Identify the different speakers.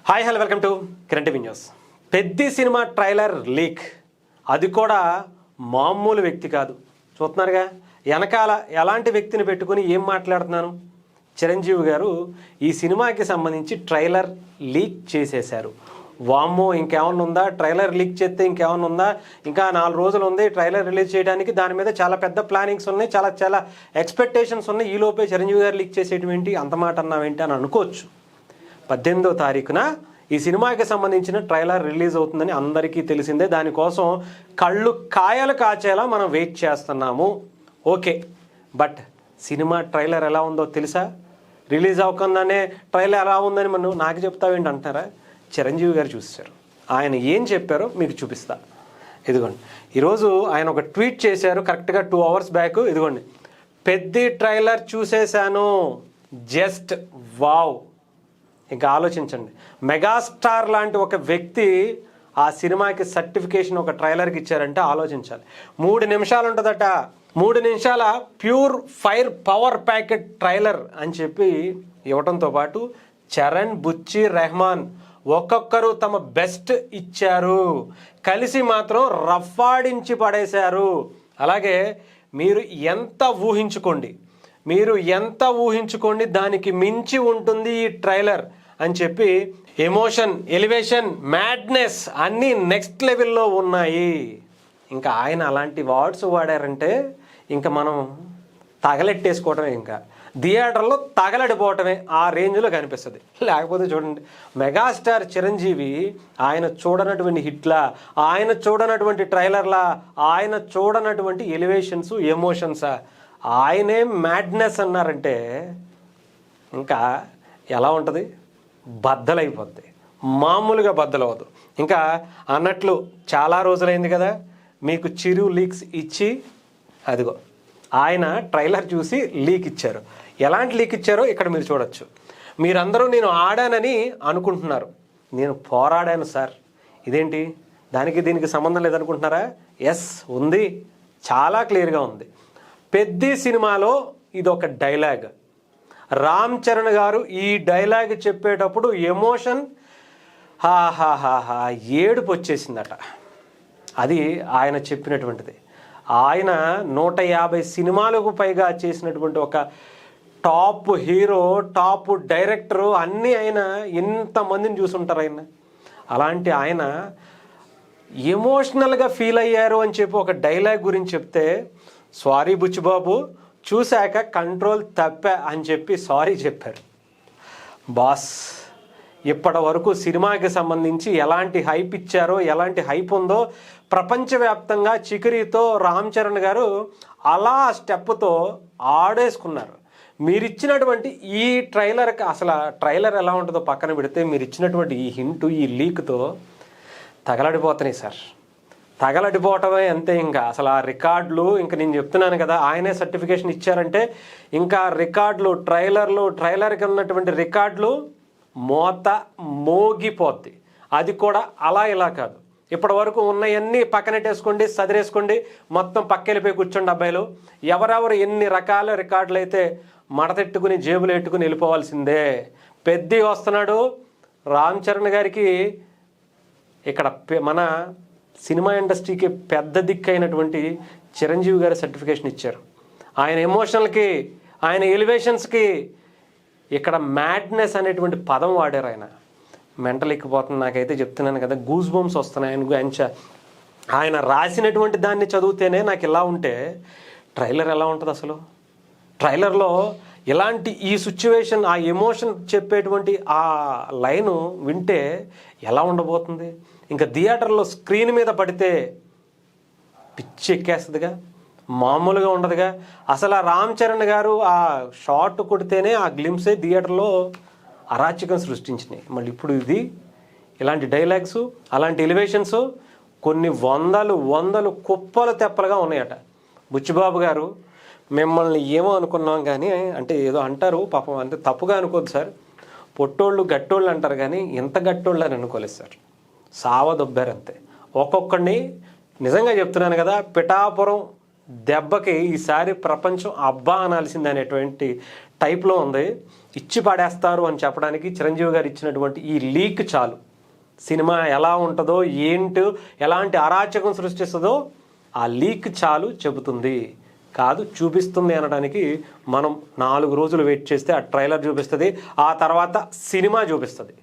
Speaker 1: Hi hello welcome to Kiran TV news. Peddi cinema trailer leak, అది కూడా మామూలు వ్యక్తి కాదు. చూస్తున్నారుగా వెనకాల ఎలాంటి వ్యక్తిని పెట్టుకుని ఏం మాట్లాడుతున్నాను. చిరంజీవి గారు ఈ సినిమాకి సంబంధించి ట్రైలర్ లీక్ చేసేశారు. వామ్మో ఇంకేమన్నా ఉందా, ట్రైలర్ లీక్ చేస్తే ఇంకేమన్నా ఉందా, ఇంకా 4 రోజులు ఉంది ట్రైలర్ రిలీజ్ చేయడానికి, దాని మీద చాలా పెద్ద ప్లానింగ్స్ ఉన్నాయి, చాలా ఎక్స్పెక్టేషన్స్ ఉన్నాయి, ఈలోపే చిరంజీవి గారు లీక్ చేసేయడం ఏంటి, అంత మాట అన్నావేంటి అని అనుకోవచ్చు. 18వ తారీఖున ఈ సినిమాకి సంబంధించిన ట్రైలర్ రిలీజ్ అవుతుందని అందరికీ తెలిసిందే. దానికోసం కళ్ళు కాయలు కాచేలా మనం వెయిట్ చేస్తున్నాము. ఓకే, బట్ సినిమా ట్రైలర్ ఎలా ఉందో తెలుసా? రిలీజ్ అవ్వకుండానే ట్రైలర్ ఎలా ఉందని మనం నాకు చెప్తావేంటి అంటారా? చిరంజీవి గారు చూశారు, ఆయన ఏం చెప్పారో మీకు చూపిస్తా. ఇదిగోండి, ఈరోజు ఆయన ఒక ట్వీట్ చేశారు కరెక్ట్గా 2 hours బ్యాక్. ఇదిగోండి, పెద్ద ట్రైలర్ చూసేశాను, జస్ట్ వావ్. ఇంకా ఆలోచించండి, మెగాస్టార్ లాంటి ఒక వ్యక్తి ఆ సినిమాకి సర్టిఫికేషన్ ఒక ట్రైలర్కి ఇచ్చారంటే ఆలోచించాలి. 3 నిమిషాలు ఉంటుందట, 3 నిమిషాల pure fire power packet trailer అని చెప్పి ఇవ్వడంతో పాటు చరణ్, బుచ్చి, రెహమాన్ ఒక్కొక్కరు తమ బెస్ట్ ఇచ్చారు, కలిసి మాత్రం రఫాడించి పడేశారు. అలాగే మీరు ఎంత ఊహించుకోండి దానికి మించి ఉంటుంది ఈ ట్రైలర్ అని చెప్పి ఎమోషన్, ఎలివేషన్, మ్యాడ్నెస్ అన్నీ నెక్స్ట్ లెవెల్లో ఉన్నాయి. ఇంకా ఆయన అలాంటి వర్డ్స్ వాడారంటే ఇంకా మనం తగలెట్టేసుకోవటమే, ఇంకా థియేటర్లో తగలడిపోవటమే, ఆ రేంజ్లో కనిపిస్తుంది. లేకపోతే చూడండి, మెగాస్టార్ చిరంజీవి ఆయన చూడనటువంటి హిట్లా, ఆయన చూడనటువంటి ట్రైలర్లా, ఆయన చూడనటువంటి ఎలివేషన్స్, ఎమోషన్సా, ఆయనే మ్యాడ్నెస్ అన్నారంటే ఇంకా ఎలా ఉంటుంది? బద్దలైపోద్ది, మామూలుగా బద్దలవద్దు. ఇంకా అన్నట్లు చాలా రోజులైంది కదా మీకు చిరు లీక్స్ ఇచ్చి, అదిగో ఆయన ట్రైలర్ చూసి లీక్ ఇచ్చారు. ఎలాంటి లీక్ ఇచ్చారో ఇక్కడ మీరు చూడొచ్చు. మీరందరూ నేను ఆడానని అనుకుంటున్నారు, నేను పోరాడాను సార్. ఇదేంటి, దానికి దీనికి సంబంధం లేదనుకుంటున్నారా? ఎస్ ఉంది, చాలా క్లియర్గా ఉంది. పెద్ది సినిమాలో ఇది ఒక డైలాగ్. రామ్ చరణ్ గారు ఈ డైలాగ్ చెప్పేటప్పుడు ఎమోషన్, హాహాహాహా ఏడుపు వచ్చేసిందట. అది ఆయన చెప్పినటువంటిది. ఆయన 150 సినిమాలకు పైగా చేసినటువంటి ఒక టాప్ హీరో, టాప్ డైరెక్టరు, అన్నీ ఆయన ఎంతమందిని చూసుంటారు ఆయన. అలాంటి ఆయన ఎమోషనల్గా ఫీల్ అయ్యారు అని చెప్పి ఒక డైలాగ్ గురించి చెప్తే, సారీ బుచ్చిబాబు, చూశాక కంట్రోల్ తప్పా అని చెప్పి సారీ చెప్పారు. బాస్, ఇప్పటి వరకు సినిమాకి సంబంధించి ఎలాంటి హైప్ ఇచ్చారో, ఎలాంటి హైప్ ఉందో ప్రపంచవ్యాప్తంగా చికిరీతో రామ్ చరణ్ గారు అలా స్టెప్తో ఆడేసుకున్నారు. మీరిచ్చినటువంటి ఈ ట్రైలర్కి, అసలు ట్రైలర్ ఎలా ఉంటుందో పక్కన పెడితే, మీరు ఇచ్చినటువంటి ఈ హింటు, ఈ లీక్తో తగలడిపోతున్నాయి సార్, తగలడిపోవటమే అంతే. ఇంకా అసలు ఆ రికార్డులు, ఇంకా నేను చెప్తున్నాను కదా, ఆయనే సర్టిఫికేషన్ ఇచ్చారంటే ఇంకా రికార్డులు, ట్రైలర్కి ఉన్నటువంటి రికార్డులు మోగిపోద్ది. అది కూడా అలా ఇలా కాదు, ఇప్పటి వరకు ఉన్నవన్నీ పక్కనెట్టేసుకోండి, సదిరేసుకోండి, మొత్తం పక్కెళ్ళిపోయి కూర్చోండి అబ్బాయిలు. ఎవరెవరు ఎన్ని రకాల రికార్డులు అయితే మడతెట్టుకుని జేబులు ఎట్టుకుని వెళ్ళిపోవాల్సిందే. పెద్ది వస్తున్నాడు. రామ్ చరణ్ గారికి ఇక్కడ మన సినిమా ఇండస్ట్రీకి పెద్ద దిక్కు అయినటువంటి చిరంజీవి గారి సర్టిఫికేషన్ ఇచ్చారు. ఆయన ఎమోషనల్కి, ఆయన ఎలివేషన్స్కి ఇక్కడ మ్యాడ్నెస్ అనేటువంటి పదం వాడారు. ఆయన మెంటల్ ఎక్కిపోతుంది. నాకైతే చెప్తున్నాను కదా, గూస్ బంప్స్ వస్తున్నాయి. ఆయన రాసినటువంటి దాన్ని చదివితేనే నాకు ఇలా ఉంటే ట్రైలర్ ఎలా ఉంటుంది అసలు? ట్రైలర్లో ఇలాంటి ఈ సిచ్యువేషన్, ఆ ఎమోషన్ చెప్పేటువంటి ఆ లైను వింటే ఎలా ఉండబోతుంది? ఇంకా థియేటర్లో స్క్రీన్ మీద పడితే పిచ్చి ఎక్కేస్తుందిగా, మామూలుగా ఉండదుగా. అసలు ఆ రామ్ చరణ్ గారు ఆ షాట్ కొడితేనే, ఆ గ్లింప్సే థియేటర్లో అరాచకం సృష్టించినాయి. మళ్ళీ ఇప్పుడు ఇది ఇలాంటి డైలాగ్స్, అలాంటి ఎలివేషన్స్ కొన్ని వందలు కుప్పలు తెప్పలుగా ఉన్నాయట. బుచ్చిబాబు గారు, మిమ్మల్ని ఏమో అనుకున్నాం కానీ, అంటే ఏదో అంటారు పాపం, అంటే తప్పుగా అనుకోద్దు సార్, పొట్టోళ్ళు గట్టోళ్ళు అంటారు కానీ ఇంత గట్టోళ్ళు అని అనుకోలేదు సార్. సావదొబ్బారు అంతే. ఒక్కొక్కడిని నిజంగా చెప్తున్నాను కదా, పిఠాపురం దెబ్బకి ఈసారి ప్రపంచం అబ్బా అనాల్సింది అనేటువంటి టైప్లో ఉంది. ఇచ్చి పడేస్తారు అని చెప్పడానికి చిరంజీవి గారు ఇచ్చినటువంటి ఈ లీక్ చాలు. సినిమా ఎలా ఉంటుందో ఏంటో, ఎలాంటి అరాచకం సృష్టిస్తుందో ఆ లీక్ చాలు చెబుతుంది, కాదు చూపిస్తుంది అనడానికి. మనం 4 రోజులు వెయిట్ చేస్తే ఆ ట్రైలర్ చూపిస్తుంది, ఆ తర్వాత సినిమా చూపిస్తుంది.